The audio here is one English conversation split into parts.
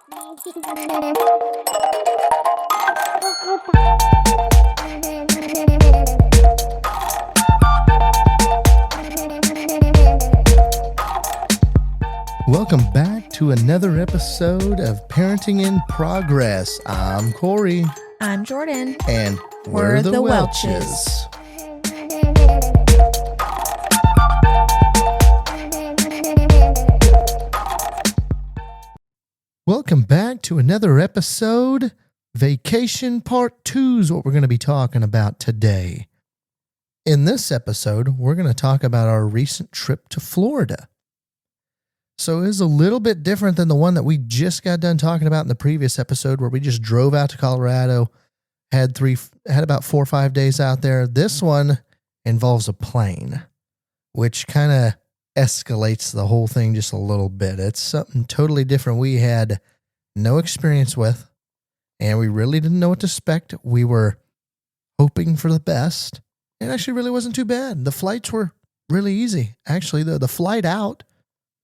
Welcome back to another episode of Parenting in Progress. I'm Corey. I'm Jordan. And we're the Welches. Welcome back to another episode. Vacation Part 2 is what we're going to be talking about today. In this episode, we're going to talk about our recent trip to Florida. So it was a little bit different than the one that we just got done talking about in the previous episode where we just drove out to Colorado, had about 4 or 5 days out there. This one involves a plane, which kind of escalates the whole thing just a little bit. It's something totally different we had no experience with, and we really didn't know what to expect. We were hoping for the best. It actually really wasn't too bad. The flights were really easy. Actually, the flight out,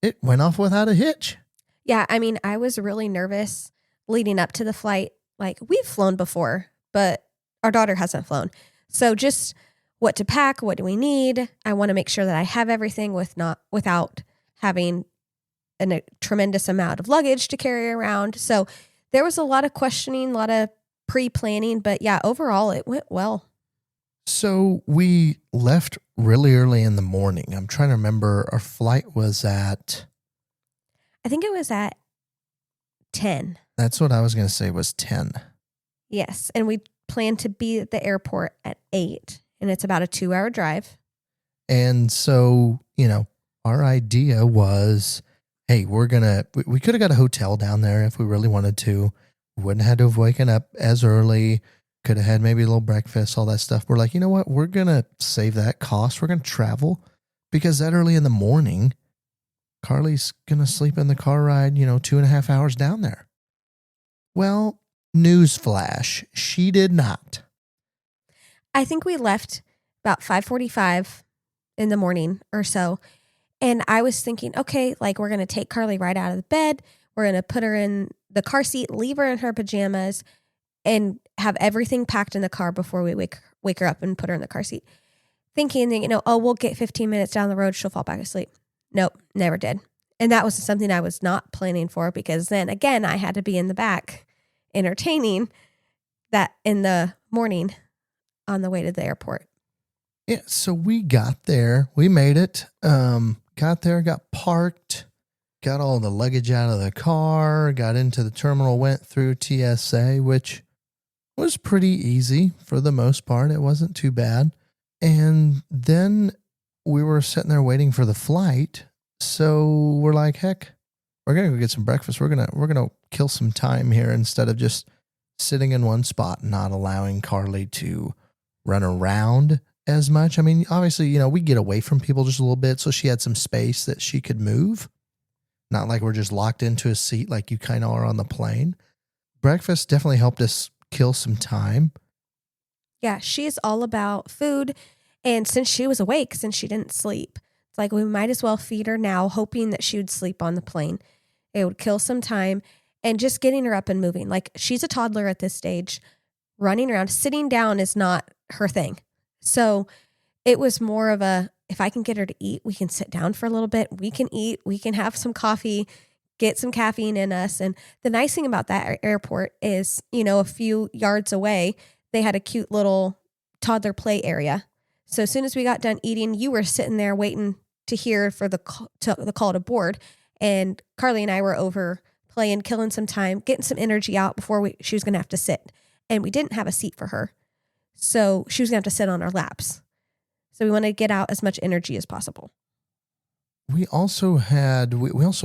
it went off without a hitch. Yeah, I mean, I was really nervous leading up to the flight. Like, we've flown before, but our daughter hasn't flown. So just what to pack, what do we need? I want to make sure that I have everything without having a tremendous amount of luggage to carry around. So there was a lot of questioning, a lot of pre-planning, but yeah, overall it went well. So we left really early in the morning. I'm trying to remember, our flight was at... I think it was at 10. That's what I was going to say, was 10. Yes, and we planned to be at the airport at 8, and it's about a 2-hour drive. And so, our idea was, hey, we could have got a hotel down there if we really wanted to. We wouldn't have had to have woken up as early. Could have had maybe a little breakfast, all that stuff. We're like, you know what? We're going to save that cost. We're going to travel because that early in the morning, Carly's going to sleep in the car ride, 2.5 hours down there. Well, newsflash, she did not. I think we left about 5:45 in the morning or so. And I was thinking, okay, like we're going to take Carly right out of the bed. We're going to put her in the car seat, leave her in her pajamas, and have everything packed in the car before we wake her up and put her in the car seat. Thinking that, we'll get 15 minutes down the road, she'll fall back asleep. Nope, never did. And that was something I was not planning for because then again, I had to be in the back entertaining that in the morning on the way to the airport. Yeah, so we got there. We made it. Got there, got parked, got all the luggage out of the car, got into the terminal, went through TSA, which was pretty easy for the most part. It wasn't too bad. And then we were sitting there waiting for the flight. So we're like, heck, we're going to go get some breakfast. We're going to kill some time here instead of just sitting in one spot, not allowing Carly to run around as much. I mean, obviously, we get away from people just a little bit. So she had some space that she could move. Not like we're just locked into a seat like you kind of are on the plane. Breakfast definitely helped us kill some time. Yeah, she's all about food. And since she was awake, since she didn't sleep, it's like we might as well feed her now, hoping that she would sleep on the plane. It would kill some time and just getting her up and moving. Like she's a toddler at this stage, running around, sitting down is not her thing. So it was more of if I can get her to eat, we can sit down for a little bit. We can eat, we can have some coffee, get some caffeine in us. And the nice thing about that airport is, a few yards away, they had a cute little toddler play area. So as soon as we got done eating, you were sitting there waiting to hear for the call to board. And Carly and I were over playing, killing some time, getting some energy out before she was going to have to sit. And we didn't have a seat for her. So she was going to have to sit on our laps. So we wanted to get out as much energy as possible. We also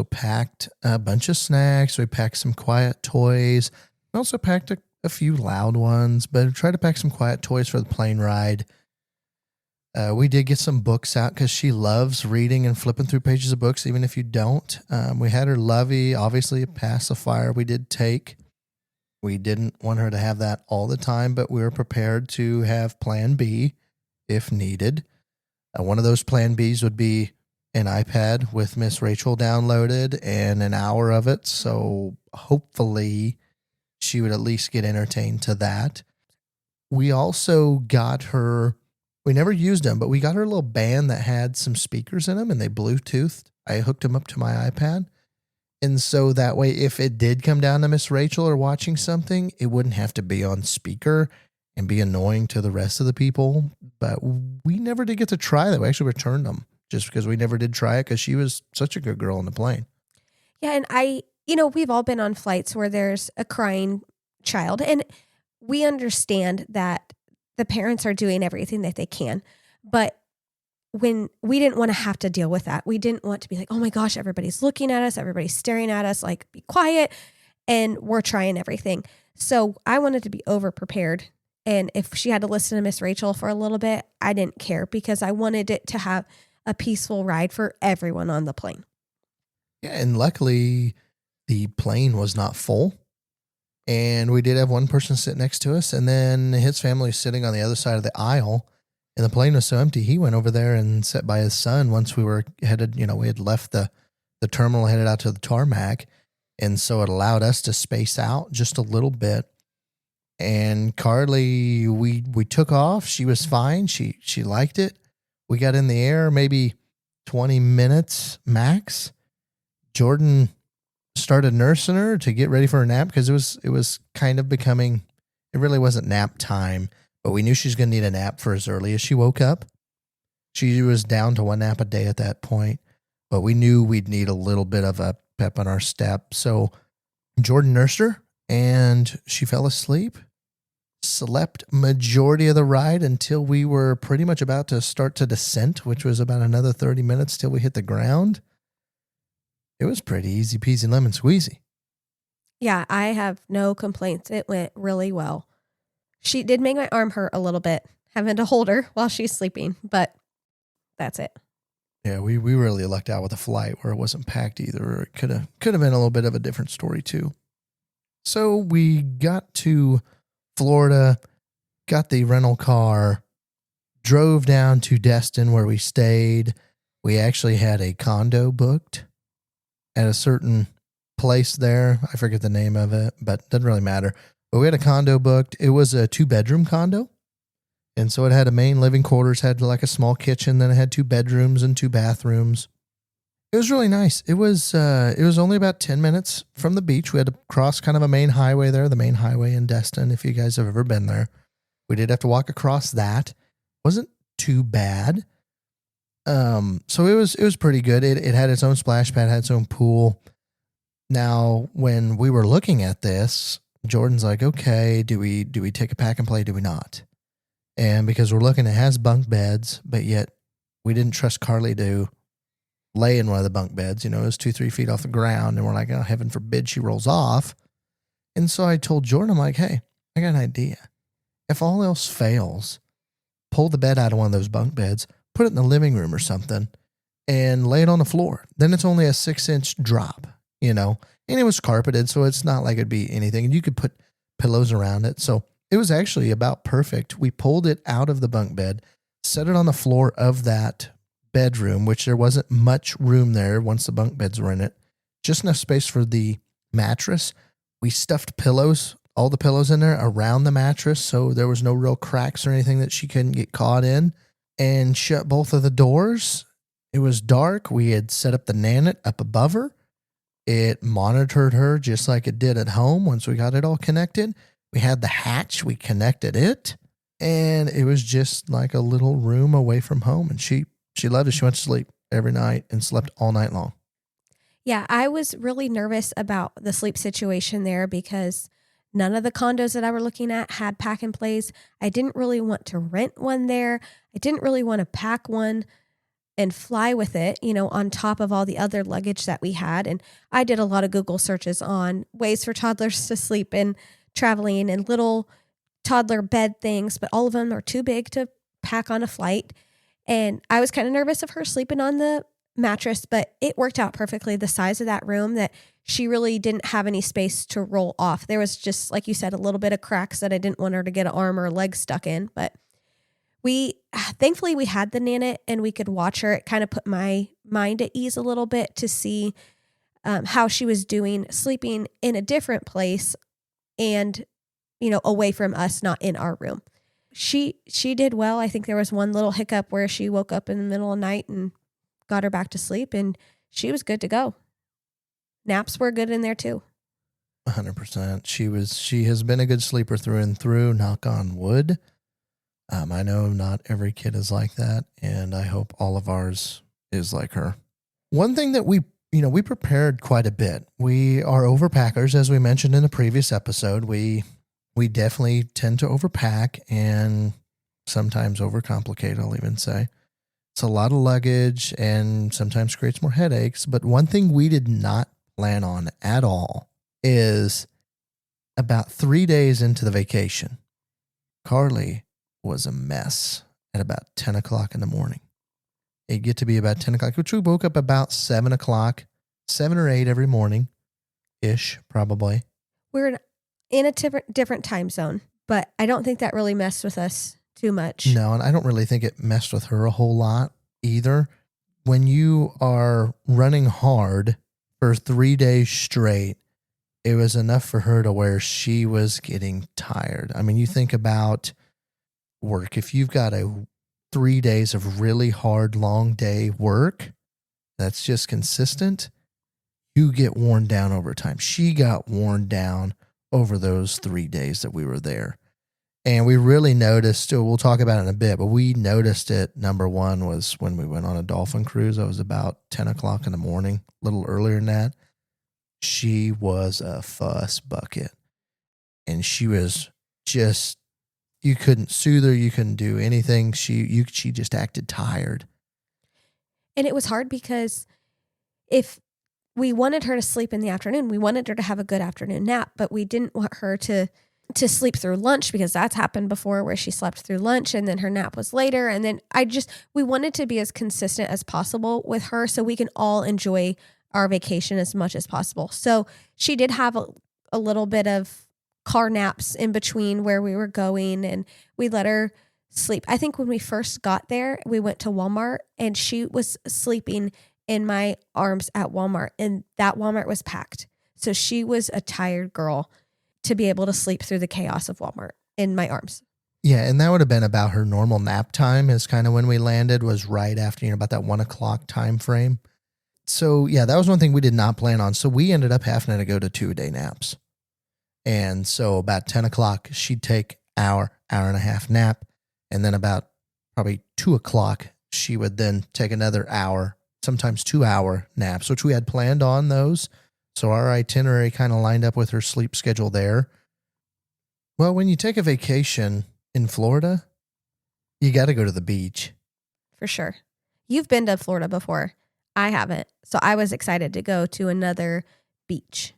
packed a bunch of snacks. We packed some quiet toys. We also packed a few loud ones, but tried to pack some quiet toys for the plane ride. We did get some books out because she loves reading and flipping through pages of books, even if you don't. We had her Lovey, obviously a pacifier we did take. We didn't want her to have that all the time, but we were prepared to have plan B if needed. One of those plan Bs would be an iPad with Miss Rachel downloaded and an hour of it. So hopefully she would at least get entertained to that. We also got her, we never used them, but we got her a little band that had some speakers in them and they Bluetoothed. I hooked them up to my iPad. And so that way, if it did come down to Miss Rachel or watching something, it wouldn't have to be on speaker and be annoying to the rest of the people. But we never did get to try that. We actually returned them just because we never did try it because she was such a good girl on the plane. Yeah, and we've all been on flights where there's a crying child, and we understand that the parents are doing everything that they can, but when we didn't want to have to deal with that, we didn't want to be like, oh my gosh, everybody's looking at us, everybody's staring at us, like, be quiet, and we're trying everything. So I wanted to be over prepared. And if she had to listen to Miss Rachel for a little bit, I didn't care because I wanted it to have a peaceful ride for everyone on the plane. Yeah, and luckily the plane was not full. And we did have one person sit next to us, and then his family was sitting on the other side of the aisle. And the plane was so empty, he went over there and sat by his son once we were headed, we had left the terminal, headed out to the tarmac. And so it allowed us to space out just a little bit. And Carly, we took off. She was fine. She liked it. We got in the air maybe 20 minutes max. Jordan started nursing her to get ready for a nap because it was kind of becoming, it really wasn't nap time, but we knew she was going to need a nap for as early as she woke up. She was down to one nap a day at that point, but we knew we'd need a little bit of a pep on our step. So Jordan nursed her and she fell asleep, slept majority of the ride until we were pretty much about to start to descent, which was about another 30 minutes till we hit the ground. It was pretty easy peasy lemon squeezy. Yeah, I have no complaints. It went really well. She did make my arm hurt a little bit, having to hold her while she's sleeping, but that's it. Yeah, we really lucked out with the flight where it wasn't packed either. Or it could have been a little bit of a different story too. So we got to Florida, got the rental car, drove down to Destin where we stayed. We actually had a condo booked at a certain place there. I forget the name of it, but it doesn't really matter. But we had a condo booked. It was a 2-bedroom condo. And so it had a main living quarters, had like a small kitchen, then it had 2 bedrooms and 2 bathrooms. It was really nice. It was only about 10 minutes from the beach. We had to cross kind of a main highway there, the main highway in Destin, if you guys have ever been there. We did have to walk across that. Wasn't too bad. So it was pretty good. It had its own splash pad, had its own pool. Now, when we were looking at this, Jordan's like, okay, do we take a pack and play? Do we not? And because we're looking, it has bunk beds, but yet we didn't trust Carly to lay in one of the bunk beds. It was 2-3 feet off the ground. And we're like, oh, heaven forbid she rolls off. And so I told Jordan, I'm like, hey, I got an idea. If all else fails, pull the bed out of one of those bunk beds, put it in the living room or something, and lay it on the floor. Then it's only a 6-inch drop, and it was carpeted, so it's not like it'd be anything. And you could put pillows around it. So it was actually about perfect. We pulled it out of the bunk bed, set it on the floor of that bedroom, which there wasn't much room there once the bunk beds were in it. Just enough space for the mattress. We stuffed pillows, all the pillows in there around the mattress, so there was no real cracks or anything that she couldn't get caught in. And shut both of the doors. It was dark. We had set up the Nanit up above her. It monitored her just like it did at home. Once we got it all connected, we had the hatch. We connected it. And it was just like a little room away from home. And she loved it. She went to sleep every night and slept all night long. Yeah, I was really nervous about the sleep situation there because none of the condos that I were looking at had pack and plays. I didn't really want to rent one there. I didn't really want to pack one and fly with it, on top of all the other luggage that we had. And I did a lot of Google searches on ways for toddlers to sleep and traveling and little toddler bed things, but all of them are too big to pack on a flight. And I was kind of nervous of her sleeping on the mattress, but it worked out perfectly. The size of that room, that she really didn't have any space to roll off. There was just, like you said, a little bit of cracks that I didn't want her to get an arm or a leg stuck in, but Thankfully we had the Nanit and we could watch her. It kind of put my mind at ease a little bit to see how she was doing, sleeping in a different place and, away from us, not in our room. She did well. I think there was one little hiccup where she woke up in the middle of the night and got her back to sleep, and she was good to go. Naps were good in there too. 100%. She has been a good sleeper through and through, knock on wood. I know not every kid is like that, and I hope all of ours is like her. One thing that we prepared quite a bit. We are overpackers, as we mentioned in a previous episode. We definitely tend to overpack and sometimes overcomplicate, I'll even say. It's a lot of luggage and sometimes creates more headaches. But one thing we did not plan on at all is about 3 days into the vacation, Carly was a mess at about 10 o'clock in the morning. It'd get to be about 10 o'clock, which we woke up about 7 o'clock, 7 or 8 every morning-ish, probably. We're in a different time zone, but I don't think that really messed with us too much. No, and I don't really think it messed with her a whole lot either. When you are running hard for 3 days straight, it was enough for her to where she was getting tired. I mean, you think about work. If you've got 3 days of really hard, long day work that's just consistent, you get worn down over time. She got worn down over those 3 days that we were there. And we really noticed, we'll talk about it in a bit, but we noticed it. Number one was when we went on a dolphin cruise. It was about 10 o'clock in the morning, a little earlier than that. She was a fuss bucket. And she was just, you couldn't soothe her. You couldn't do anything. She just acted tired. And it was hard because if we wanted her to sleep in the afternoon, we wanted her to have a good afternoon nap, but we didn't want her to sleep through lunch, because that's happened before where she slept through lunch and then her nap was later. And then we wanted to be as consistent as possible with her so we can all enjoy our vacation as much as possible. So she did have a little bit of car naps in between where we were going, and we let her sleep. I think when we first got there, we went to Walmart and she was sleeping in my arms at Walmart, and that Walmart was packed. So she was a tired girl to be able to sleep through the chaos of Walmart in my arms. Yeah, and that would have been about her normal nap time, is kind of when we landed, was right after, about that 1 o'clock time frame. So yeah, that was one thing we did not plan on. So we ended up having to go to 2-a-day naps. And so about 10 o'clock, she'd take hour and a half nap. And then about probably 2 o'clock, she would then take another hour, sometimes 2-hour naps, which we had planned on those. So our itinerary kind of lined up with her sleep schedule there. Well, when you take a vacation in Florida, you got to go to the beach. For sure. You've been to Florida before. I haven't. So I was excited to go to another beach.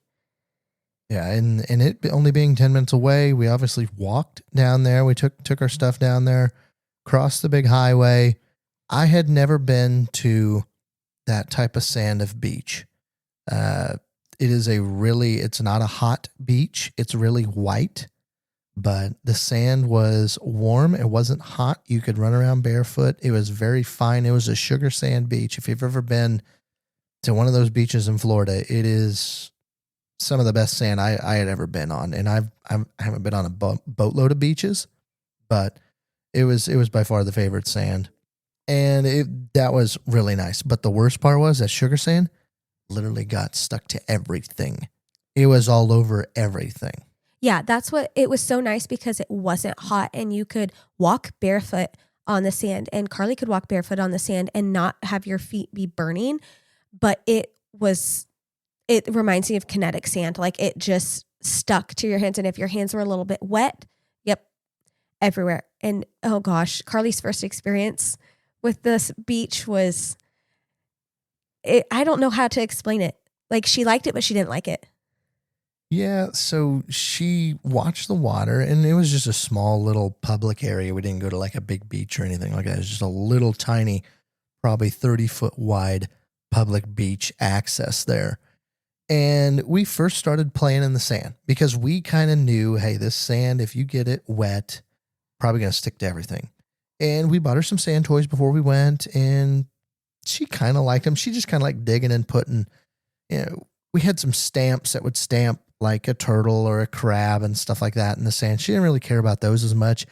Yeah, and it only being 10 minutes away, we obviously walked down there. We took our stuff down there, crossed the big highway. I had never been to that type of sand of beach. It's not a hot beach. It's really white, but the sand was warm. It wasn't hot. You could run around barefoot. It was very fine. It was a sugar sand beach. If you've ever been to one of those beaches in Florida, it is some of the best sand I had ever been on. And I haven't been on a boatload of beaches, but it was by far the favorite sand. And that was really nice. But the worst part was that sugar sand literally got stuck to everything. It was all over everything. Yeah, that's what, it was so nice because it wasn't hot and you could walk barefoot on the sand, and Carly could walk barefoot on the sand and not have your feet be burning. But it reminds me of kinetic sand. Like it just stuck to your hands. And if your hands were a little bit wet, everywhere. And oh gosh, Carly's first experience with this beach was, I don't know how to explain it. Like she liked it, but she didn't like it. Yeah, so she watched the water, and it was just a small little public area. We didn't go to like a big beach or anything like that. It was just a little tiny, probably 30-foot wide public beach access there. And we first started playing in the sand because we kind of knew, hey, this sand, if you get it wet, probably going to stick to everything. And we bought her some sand toys before we went, and she kind of liked them. She just kind of liked digging and putting, we had some stamps that would stamp like a turtle or a crab and stuff like that in the sand. She didn't really care about those as much.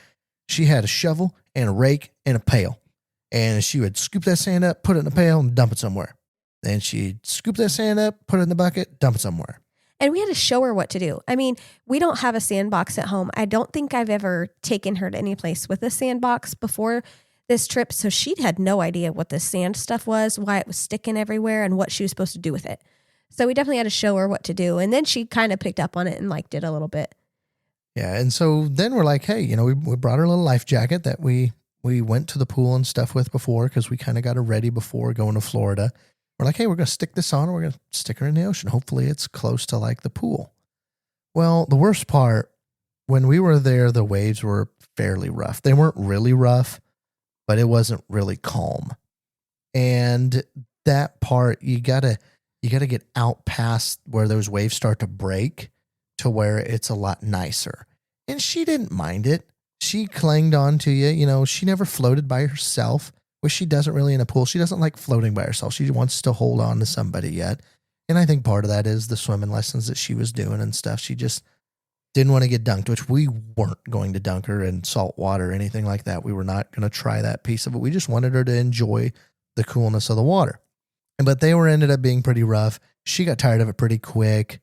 She had a shovel and a rake and a pail, and she would scoop that sand up, put it in a pail, and dump it somewhere. Then she'd scoop that sand up, put it in the bucket, dump it somewhere. And we had to show her what to do. I mean, we don't have a sandbox at home. I don't think I've ever taken her to any place with a sandbox before this trip. So she had no idea what the sand stuff was, why it was sticking everywhere, and what she was supposed to do with it. So we definitely had to show her what to do. And then she kind of picked up on it and liked it a little bit. Yeah. And so then we're like, hey, we brought her a little life jacket that we went to the pool and stuff with before, because we kind of got her ready before going to Florida. We're like, hey, we're going to stick this on. We're going to stick her in the ocean. Hopefully it's close to like the pool. Well, the worst part, when we were there, the waves were fairly rough. They weren't really rough, but it wasn't really calm. And that part, you gotta get out past where those waves start to break to where it's a lot nicer. And she didn't mind it. She clinged on to you. She never floated by herself, which she doesn't really in a pool. She doesn't like floating by herself. She wants to hold on to somebody yet. And I think part of that is the swimming lessons that she was doing and stuff. She just didn't want to get dunked, which we weren't going to dunk her in salt water or anything like that. We were not going to try that piece of it. We just wanted her to enjoy the coolness of the water. But they ended up being pretty rough. She got tired of it pretty quick.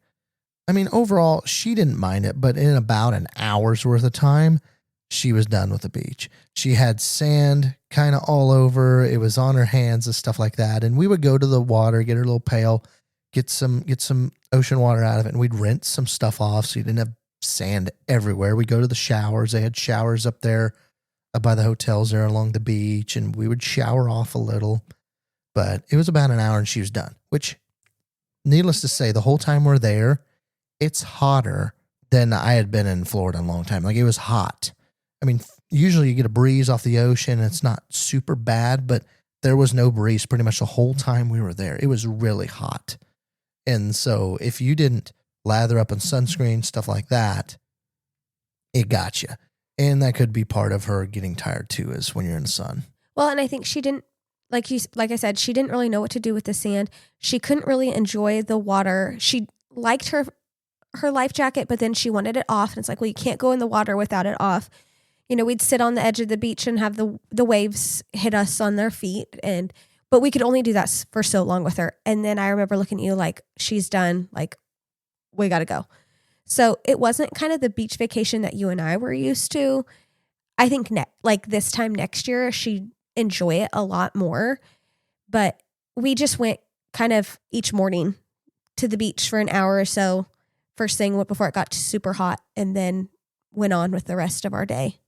I mean, overall, she didn't mind it, but in about an hour's worth of time, she was done with the beach. She had sand kind of all over. It was on her hands and stuff like that. And we would go to the water, get her little pail, get some ocean water out of it, and we'd rinse some stuff off so you didn't have sand everywhere. We'd go to the showers. They had showers up there by the hotels there along the beach, and we would shower off a little. But it was about an hour and she was done, which, needless to say, the whole time we're there, it's hotter than I had been in Florida in a long time. Like, it was hot. I mean, usually you get a breeze off the ocean. And it's not super bad, but there was no breeze pretty much the whole time we were there. It was really hot. And so if you didn't lather up on sunscreen, stuff like that, it got you. And that could be part of her getting tired too, is when you're in the sun. Well, and I think she didn't, like I said, she didn't really know what to do with the sand. She couldn't really enjoy the water. She liked her life jacket, but then she wanted it off. And it's like, well, you can't go in the water without it off. We'd sit on the edge of the beach and have the waves hit us on their feet. But we could only do that for so long with her. And then I remember looking at you like, she's done. Like, we got to go. So it wasn't kind of the beach vacation that you and I were used to. I think like this time next year, she'd enjoy it a lot more. But we just went kind of each morning to the beach for an hour or so, first thing before it got super hot, and then went on with the rest of our day.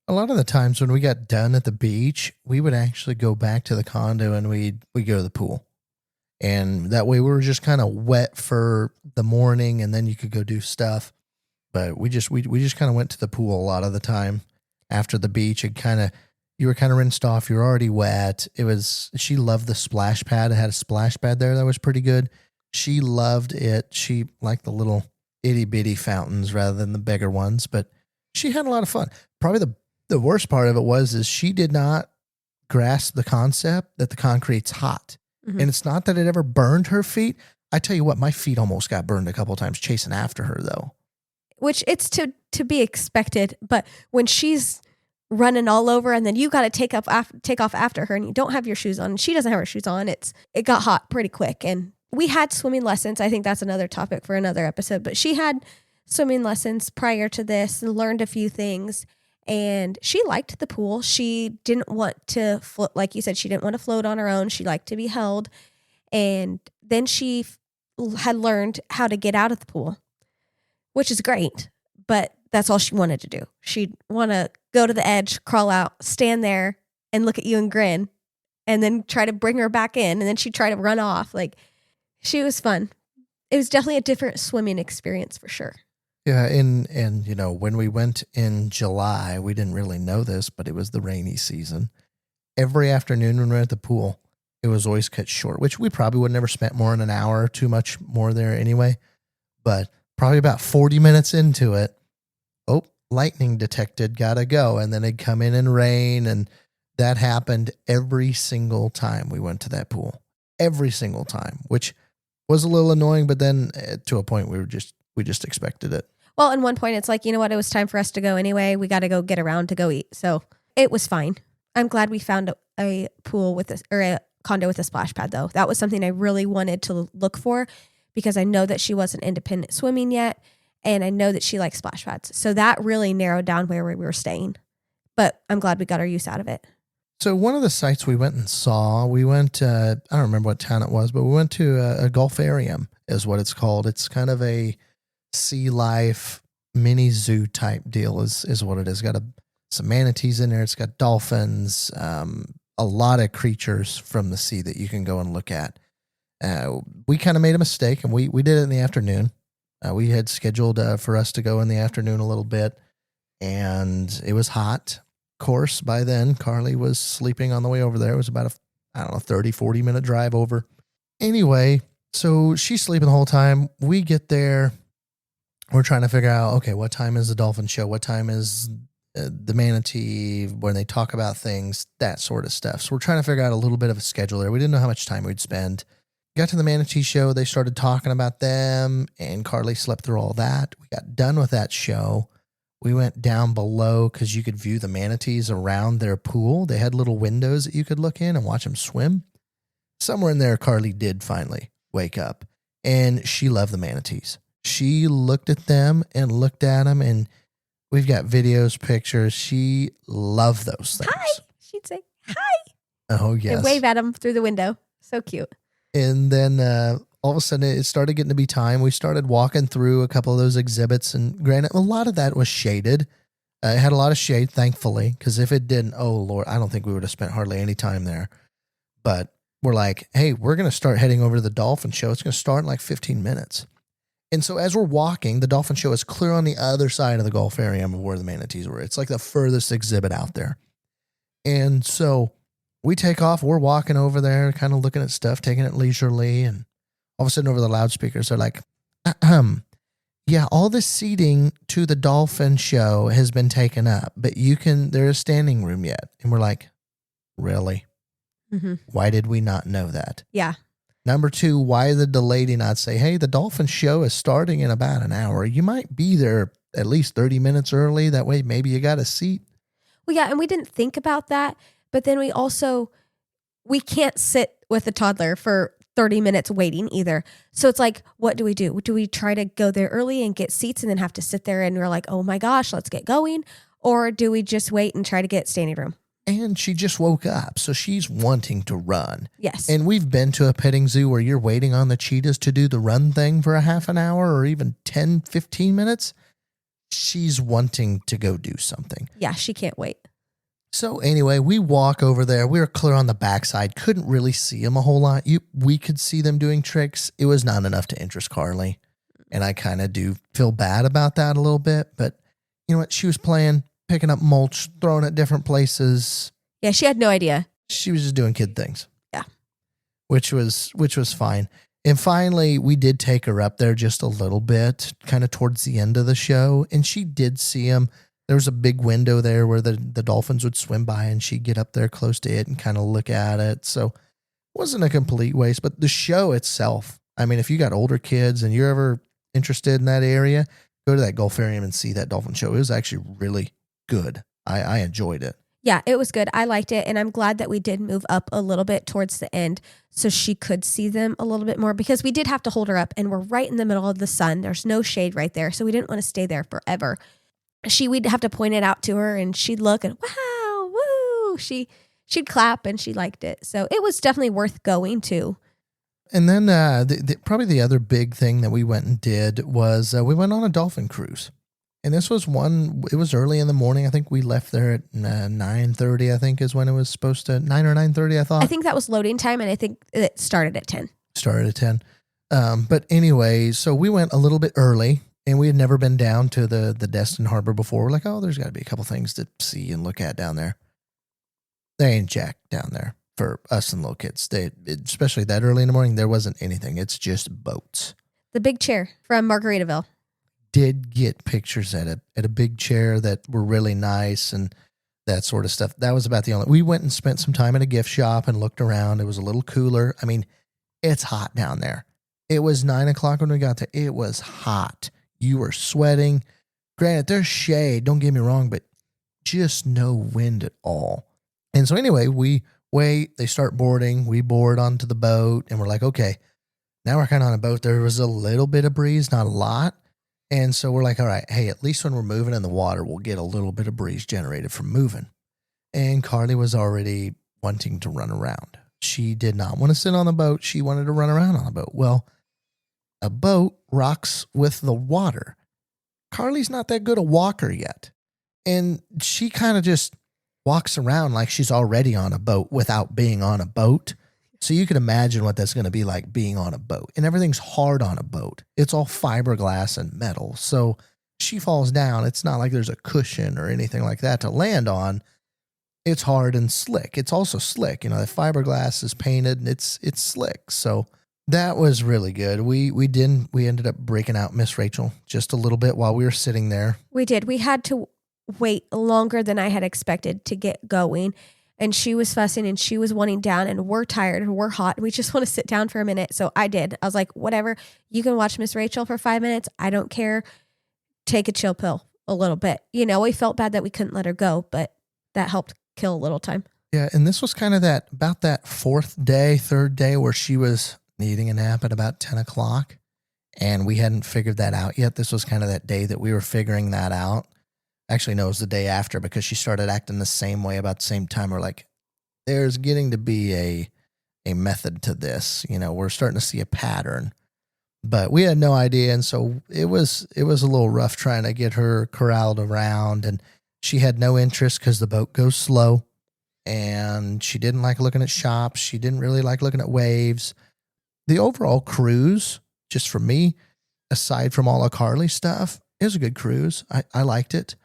A lot of the times when we got done at the beach, we would actually go back to the condo and we'd go to the pool. And that way we were just kind of wet for the morning, and then you could go do stuff. But we just kind of went to the pool a lot of the time after the beach. You were kind of rinsed off. You were already wet. She loved the splash pad. It had a splash pad there that was pretty good. She loved it. She liked the little itty bitty fountains rather than the bigger ones, but she had a lot of fun. Probably the worst part of it is she did not grasp the concept that the concrete's hot. Mm-hmm. And it's not that it ever burned her feet. I tell you what, my feet almost got burned a couple of times chasing after her, though. Which it's to be expected. But when she's running all over and then you got to take off after her and you don't have your shoes on and she doesn't have her shoes on, it got hot pretty quick. And we had swimming lessons. I think that's another topic for another episode. But she had swimming lessons prior to this and learned a few things. And she liked the pool. She didn't want to float, like you said, she didn't want to float on her own. She liked to be held. And then she had learned how to get out of the pool, which is great. But that's all she wanted to do. She'd want to go to the edge, crawl out, stand there and look at you and grin, and then try to bring her back in. And then she'd try to run off. Like, she was fun. It was definitely a different swimming experience for sure. Yeah, and when we went in July, we didn't really know this, but it was the rainy season. Every afternoon when we were at the pool, it was always cut short, which we probably would never spent more than an hour or too much more there anyway. But probably about 40 minutes into it, lightning detected, gotta go. And then it'd come in and rain. And that happened every single time we went to that pool. Every single time, which was a little annoying, but then to a point we just expected it. Well, at one point it's like, you know what? It was time for us to go anyway. We got to go get around to go eat. So it was fine. I'm glad we found a pool or a condo with a splash pad though. That was something I really wanted to look for because I know that she wasn't independent swimming yet. And I know that she likes splash pads. So that really narrowed down where we were staying, but I'm glad we got our use out of it. So one of the sites we went and saw, I don't remember what town it was, but we went to a golfarium is what it's called. It's kind of a sea life mini zoo type deal is what it is. Got some manatees in there. It's got dolphins, a lot of creatures from the sea that you can go and look at. We kind of made a mistake and we did it in the afternoon. We had scheduled for us to go in the afternoon a little bit and it was hot. Of course, by then, Carly was sleeping on the way over there. It was about 30, 40 minute drive over. Anyway, so she's sleeping the whole time. We get there. We're trying to figure out, okay, what time is the dolphin show? What time is the manatee when they talk about things, that sort of stuff. So we're trying to figure out a little bit of a schedule there. We didn't know how much time we'd spend. Got to the manatee show. They started talking about them and Carly slept through all that. We got done with that show. We went down below because you could view the manatees around their pool. They had little windows that you could look in and watch them swim. Somewhere in there, Carly did finally wake up, and she loved the manatees. She looked at them and looked at them, and we've got videos, pictures. She loved those things. Hi, she'd say, hi. Oh, yes. And wave at them through the window. So cute. And then all of a sudden it started getting to be time. We started walking through a couple of those exhibits, and granted, a lot of that was shaded. It had a lot of shade, thankfully, because if it didn't, oh Lord, I don't think we would have spent hardly any time there. But we're like, hey, we're going to start heading over to the dolphin show. It's going to start in like 15 minutes. And so as we're walking, the dolphin show is clear on the other side of the golfarium of where the manatees were. It's like the furthest exhibit out there. And so we take off. We're walking over there, kind of looking at stuff, taking it leisurely. And all of a sudden over the loudspeakers, they're like, yeah, all the seating to the dolphin show has been taken up, but there is standing room yet. And we're like, really? Mm-hmm. Why did we not know that? Yeah. Number two, why did the lady not say, hey, the dolphin show is starting in about an hour. You might be there at least 30 minutes early. That way, maybe you got a seat. Well, yeah. And we didn't think about that. But then we can't sit with a toddler for 30 minutes waiting either. So it's like, what do? Do we try to go there early and get seats and then have to sit there and we're like, oh my gosh, let's get going? Or do we just wait and try to get standing room? And she just woke up, so she's wanting to run. Yes. And we've been to a petting zoo where you're waiting on the cheetahs to do the run thing for a half an hour or even 10, 15 minutes. She's wanting to go do something. Yeah, she can't wait. So anyway, we walk over there. We were clear on the backside. Couldn't really see them a whole lot. We could see them doing tricks. It was not enough to interest Carly. And I kind of do feel bad about that a little bit. But you know what? She was picking up mulch, throwing it different places. Yeah, she had no idea. She was just doing kid things. Yeah. Which was fine. And finally, we did take her up there just a little bit, kind of towards the end of the show. And she did see him. There was a big window there where the dolphins would swim by, and she'd get up there close to it and kind of look at it. So it wasn't a complete waste. But the show itself, I mean, if you got older kids and you're ever interested in that area, go to that golfarium and see that dolphin show. It was actually really good. I enjoyed it. Yeah, it was good. I liked it. And I'm glad that we did move up a little bit towards the end so she could see them a little bit more, because we did have to hold her up and we're right in the middle of the sun. There's no shade right there. So we didn't want to stay there forever. We'd have to point it out to her and she'd look and wow, woo. She'd clap and she liked it. So it was definitely worth going to. And then probably the other big thing that we went and did was we went on a dolphin cruise. And this was it was early in the morning. I think we left there at 9:30, I think is when it was supposed to, 9 or 9:30, I thought. I think that was loading time, and I think it started at 10. Started at 10. But anyway, so we went a little bit early, and we had never been down to the Destin Harbor before. We're like, oh, there's got to be a couple things to see and look at down there. There ain't jack down there for us and little kids. Especially that early in the morning, there wasn't anything. It's just boats. The big chair from Margaritaville. did get pictures at a big chair that were really nice and that sort of stuff. That was about the only. We went and spent some time at a gift shop and looked around. It was a little cooler. I mean, it's hot down there. It was 9:00 when we got there. It was hot. You were sweating. Granted, there's shade. Don't get me wrong, but just no wind at all. And so anyway, we wait. They start boarding. We board onto the boat, and we're like, okay, now we're kind of on a boat. There was a little bit of breeze, not a lot. And so we're like, all right, hey, at least when we're moving in the water, we'll get a little bit of breeze generated from moving. And Carly was already wanting to run around. She did not want to sit on the boat. She wanted to run around on the boat. Well, a boat rocks with the water. Carly's not that good a walker yet. And she kind of just walks around like she's already on a boat without being on a boat. So you can imagine what that's going to be like being on a boat. And everything's hard on a boat. It's all fiberglass and metal. So she falls down. It's not like there's a cushion or anything like that to land on. It's hard and slick. It's also slick. You know, the fiberglass is painted and it's slick. So that was really good. We ended up breaking out Miss Rachel just a little bit while we were sitting there. We did. We had to wait longer than I had expected to get going. And she was fussing and she was wanting down, and we're tired and we're hot. We just want to sit down for a minute. So I did. I was like, whatever, you can watch Miss Rachel for 5 minutes. I don't care. Take a chill pill a little bit. You know, we felt bad that we couldn't let her go, but that helped kill a little time. Yeah. And this was kind of about that third day where she was needing a nap at about 10:00. And we hadn't figured that out yet. This was kind of that day that we were figuring that out. Actually, no, it was the day after because she started acting the same way about the same time. We're like, there's getting to be a method to this. You know, we're starting to see a pattern. But we had no idea. And so it was a little rough trying to get her corralled around. And she had no interest because the boat goes slow. And she didn't like looking at shops. She didn't really like looking at waves. The overall cruise, just for me, aside from all of Carly's stuff, it was a good cruise. I liked it.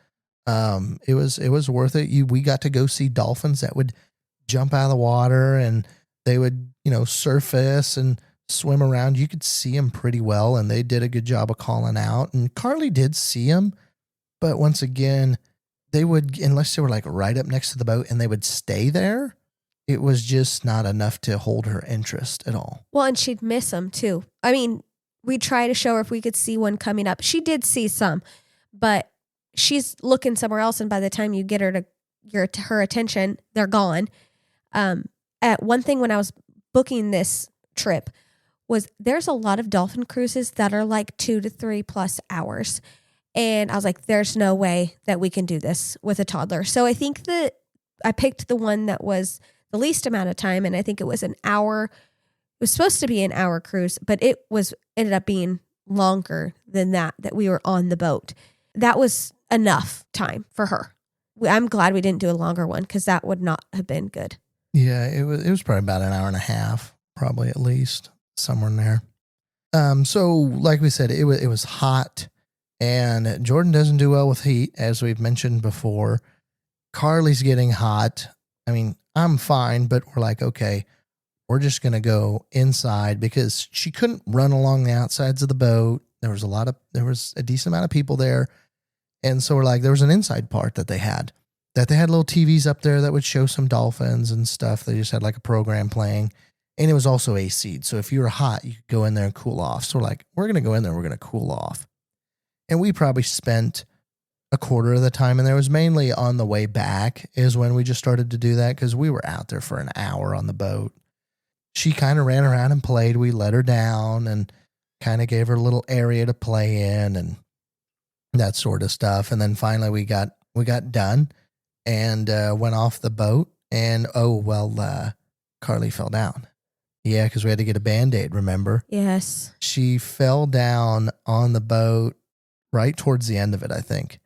It was worth it. We got to go see dolphins that would jump out of the water and they would, you know, surface and swim around. You could see them pretty well, and they did a good job of calling out. And Carly did see them, but once again, they would, unless they were like right up next to the boat and they would stay there, it was just not enough to hold her interest at all. Well, and she'd miss them too. I mean, we tried to show her if we could see one coming up. She did see some, but she's looking somewhere else. And by the time you get her to her attention, they're gone. At one thing when I was booking this trip was there's a lot of dolphin cruises that are like 2 to 3 plus hours. And I was like, there's no way that we can do this with a toddler. So I think that I picked the one that was the least amount of time. And I think it was an hour. It was supposed to be an hour cruise, but it ended up being longer than that we were on the boat. That was enough time for her. I'm glad we didn't do a longer one because that would not have been good. Yeah, it was probably about an hour and a half, probably at least somewhere in there. So like we said, it was hot, and Jordan doesn't do well with heat, as we've mentioned before. Carly's getting hot. I mean, I'm fine, but we're like, okay, we're just going to go inside because she couldn't run along the outsides of the boat. There was a decent amount of people there. And so we're like, there was an inside part that they had little TVs up there that would show some dolphins and stuff. They just had like a program playing, and it was also AC'd. So if you were hot, you could go in there and cool off. So we're like, we're going to go in there. We're going to cool off. And we probably spent a quarter of the time in there. It was mainly on the way back is when we just started to do that because we were out there for an hour on the boat. She kind of ran around and played. We let her down and kind of gave her a little area to play in and that sort of stuff. And then finally we got done and went off the boat. And Carly fell down. Yeah, because we had to get a Band-Aid, remember? Yes. She fell down on the boat right towards the end of it, I think.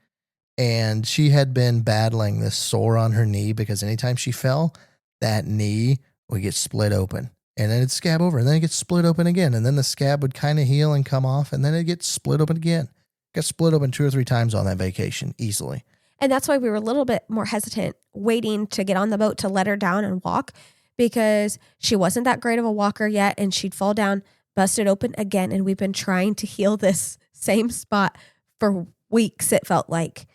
And she had been battling this sore on her knee because anytime she fell, that knee would get split open. And then it'd scab over, and then it gets split open again. And then the scab would kind of heal and come off, and then it gets split open again. Got split open 2 or 3 times on that vacation, easily. And that's why we were a little bit more hesitant waiting to get on the boat to let her down and walk, because she wasn't that great of a walker yet, and she'd fall down, busted open again. And we've been trying to heal this same spot for weeks, it felt like.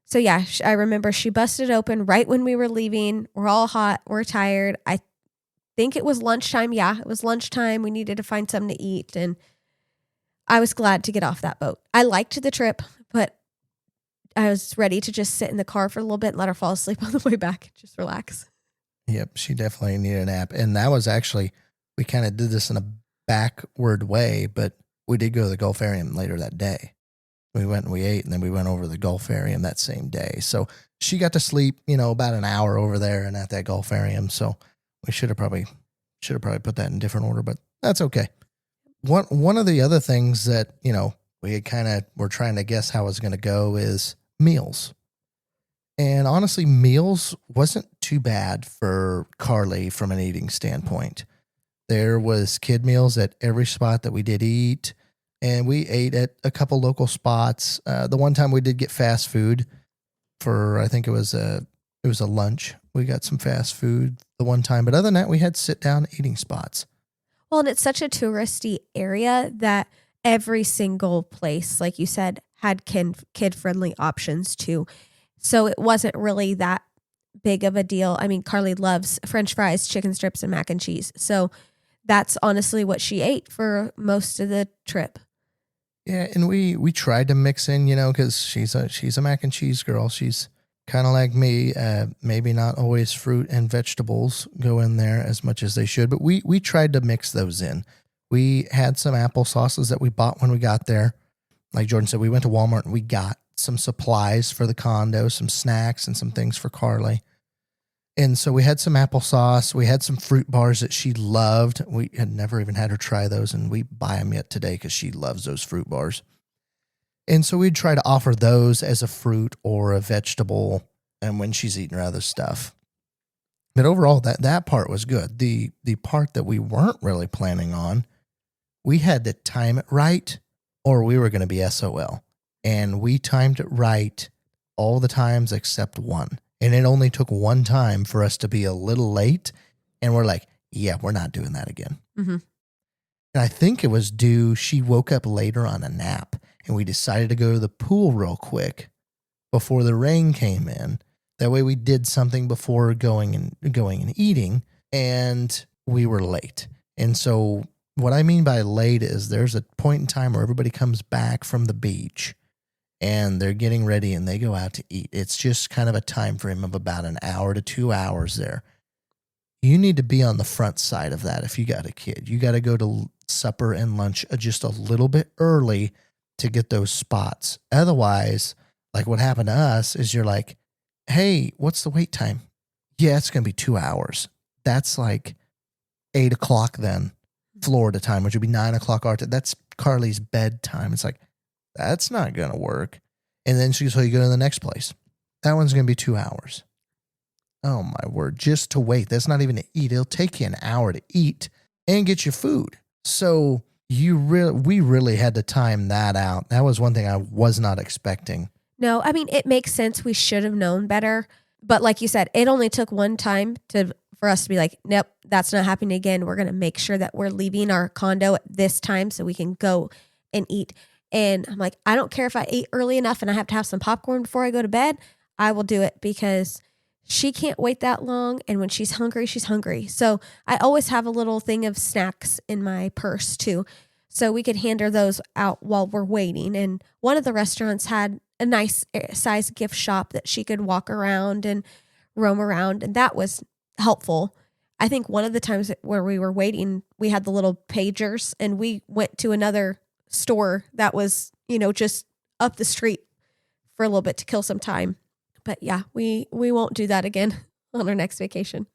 So yeah, I remember she busted open right when we were leaving. We're all hot. We're tired. I think it was lunchtime. Yeah, it was lunchtime. We needed to find something to eat. And I was glad to get off that boat. I liked the trip, but I was ready to just sit in the car for a little bit and let her fall asleep on the way back. Just relax. Yep, she definitely needed a nap. And that was actually, we kind of did this in a backward way, but we did go to the Gulfarium later that day. We went and we ate, and then we went over to the Gulfarium that same day. So she got to sleep, about an hour over there and at that Gulfarium. So we should have probably put that in different order, but that's okay. One of the other things that, we had kind of were trying to guess how it was going to go is meals. And honestly, meals wasn't too bad for Carly from an eating standpoint. There was kid meals at every spot that we did eat. And we ate at a couple local spots. The one time we did get fast food for, I think it was a lunch. We got some fast food the one time. But other than that, we had sit down eating spots. Well, and it's such a touristy area that every single place, like you said, had kid-friendly options too. So it wasn't really that big of a deal. I mean, Carly loves French fries, chicken strips, and mac and cheese. So that's honestly what she ate for most of the trip. Yeah, and we tried to mix in, because she's a mac and cheese girl. She's kind of like me. Maybe not always fruit and vegetables go in there as much as they should, but we tried to mix those in. We had some apple sauces that we bought when we got there. Like Jordan said, we went to Walmart and we got some supplies for the condo, some snacks and some things for Carly. And so we had some applesauce. We had some fruit bars that she loved. We had never even had her try those, and we buy them yet today because she loves those fruit bars. And so we'd try to offer those as a fruit or a vegetable, and when she's eating her other stuff. But overall, that part was good. The part that we weren't really planning on, we had to time it right, or we were going to be SOL. And we timed it right all the times except one. And it only took one time for us to be a little late. And we're like, yeah, we're not doing that again. Mm-hmm. And I think it was due, she woke up later on a nap. And we decided to go to the pool real quick before the rain came in. That way we did something before going and eating. And we were late. And so what I mean by late is there's a point in time where everybody comes back from the beach. And they're getting ready and they go out to eat. It's just kind of a time frame of about an hour to 2 hours there. You need to be on the front side of that if you got a kid. You got to go to supper and lunch just a little bit early to get those spots. Otherwise, like what happened to us is you're like, hey, what's the wait time? Yeah, it's going to be 2 hours. That's like 8 o'clock then, Florida time, which would be 9 o'clock our time. That's Carly's bedtime. It's like, that's not going to work. And then so you go to the next place. That one's going to be 2 hours. Oh, my word. Just to wait. That's not even to eat. It'll take you an hour to eat and get your food. So we really had to time that out. That was one thing I was not expecting. No, I mean, it makes sense. We should have known better. But like you said, it only took one time for us to be like, nope, that's not happening again. We're going to make sure that we're leaving our condo at this time so we can go and eat. And I'm like, I don't care if I ate early enough and I have to have some popcorn before I go to bed. I will do it because she can't wait that long. And when she's hungry, she's hungry. So I always have a little thing of snacks in my purse too. So we could hand her those out while we're waiting. And one of the restaurants had a nice size gift shop that she could walk around and roam around. And that was helpful. I think one of the times where we were waiting, we had the little pagers and we went to another store that was, just up the street for a little bit to kill some time. But yeah, we won't do that again on our next vacation.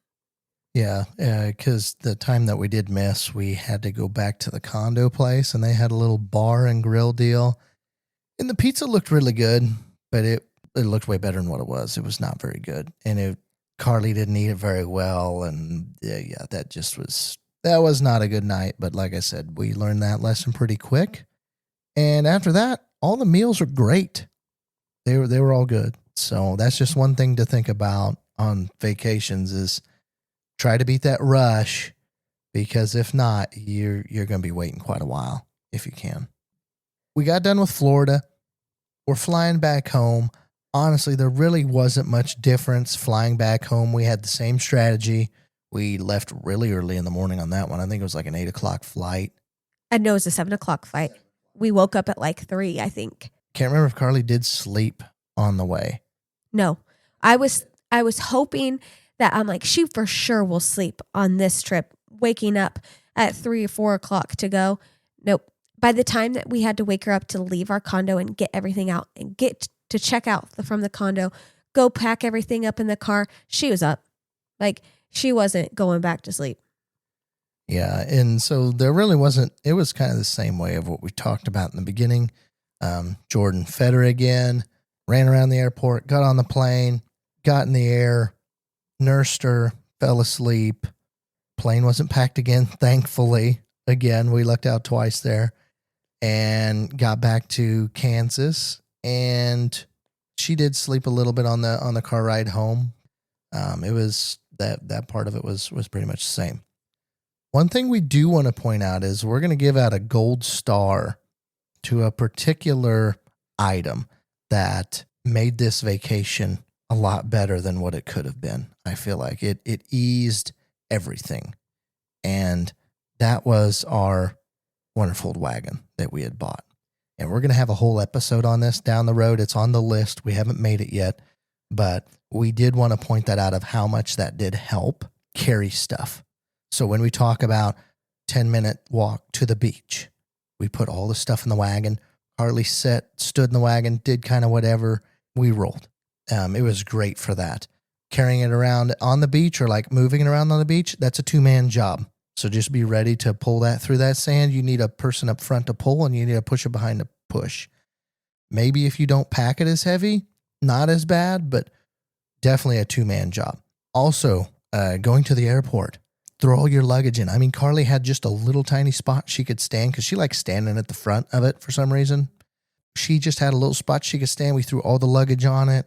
Yeah, because the time that we did miss, we had to go back to the condo place and they had a little bar and grill deal. And the pizza looked really good, but it looked way better than what it was. It was not very good. And Carly didn't eat it very well. And yeah, that was not a good night. But like I said, we learned that lesson pretty quick. And after that, all the meals were great. They were all good. So that's just one thing to think about on vacations is try to beat that rush, because if not, you're going to be waiting quite a while if you can. We got done with Florida. we're flying back home. Honestly, there really wasn't much difference flying back home. We had the same strategy. We left really early in the morning on that one. I think it was like an 8 o'clock flight. I know it was a 7 o'clock flight. We woke up at like 3, I think. Can't remember if Carly did sleep on the way. No, I was hoping that I'm like, she for sure will sleep on this trip, waking up at 3 or 4 o'clock to go. Nope. By the time that we had to wake her up to leave our condo and get everything out and get to check out from the condo, go pack everything up in the car, she was up. Like, she wasn't going back to sleep. Yeah, and so there really wasn't, it was kind of the same way of what we talked about in the beginning. Jordan fed her again, ran around the airport, got on the plane, got in the air, nursed her, fell asleep. Plane wasn't packed again, thankfully. Again, we lucked out twice there, and got back to Kansas, and she did sleep a little bit on the car ride home. It was that part of it was pretty much the same. One thing we do want to point out is we're going to give out a gold star to a particular item that made this vacation a lot better than what it could have been. I feel like it eased everything. And that was our wonderful wagon that we had bought. And we're going to have a whole episode on this down the road. It's on the list. We haven't made it yet, but we did want to point that out of how much that did help carry stuff. So when we talk about 10-minute walk to the beach, we put all the stuff in the wagon. Harley stood in the wagon, did kind of whatever. We rolled. It was great for that. Carrying it around on the beach or like moving it around on the beach, that's a 2-man job. So just be ready to pull that through that sand. You need a person up front to pull, and you need a pusher behind to push. Maybe if you don't pack it as heavy, not as bad, but definitely a 2-man job. Also, going to the airport, throw all your luggage in. I mean, Carly had just a little tiny spot she could stand because she likes standing at the front of it for some reason. She just had a little spot she could stand. We threw all the luggage on it.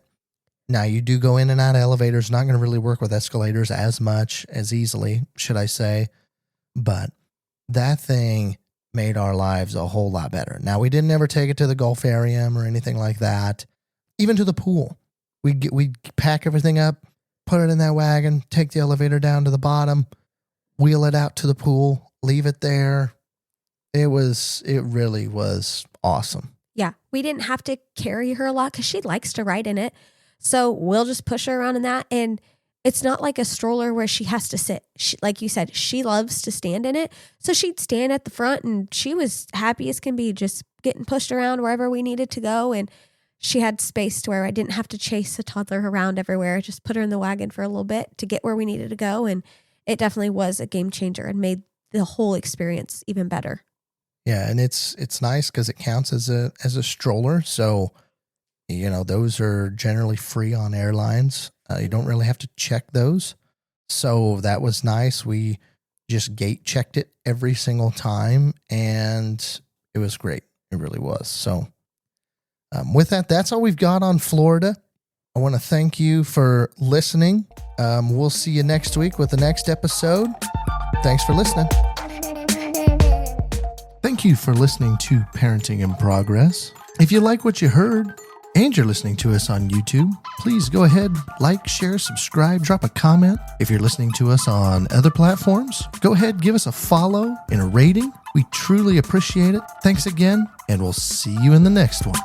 Now, you do go in and out of elevators. Not going to really work with escalators as much, as easily, should I say. But that thing made our lives a whole lot better. Now, we didn't ever take it to the Gulfarium or anything like that. Even to the pool. We'd pack everything up, put it in that wagon, take the elevator down to the bottom, wheel it out to the pool, leave it there. It really was awesome. Yeah, we didn't have to carry her a lot because she likes to ride in it. So we'll just push her around in that. And it's not like a stroller where she has to sit. Like you said, she loves to stand in it. So she'd stand at the front, and she was happy as can be, just getting pushed around wherever we needed to go. And she had space to where I didn't have to chase a toddler around everywhere. I just put her in the wagon for a little bit to get where we needed to go. And it definitely was a game changer and made the whole experience even better. Yeah, and it's nice because it counts as a stroller. So, you know, those are generally free on airlines. You don't really have to check those. So that was nice. We just gate checked it every single time, and it was great. It really was. So with that, that's all we've got on Florida. I want to thank you for listening. We'll see you next week with the next episode. Thanks for listening. Thank you for listening to Parenting in Progress. If you like what you heard and you're listening to us on YouTube, please go ahead, like, share, subscribe, drop a comment. If you're listening to us on other platforms, go ahead, give us a follow and a rating. We truly appreciate it. Thanks again, and we'll see you in the next one.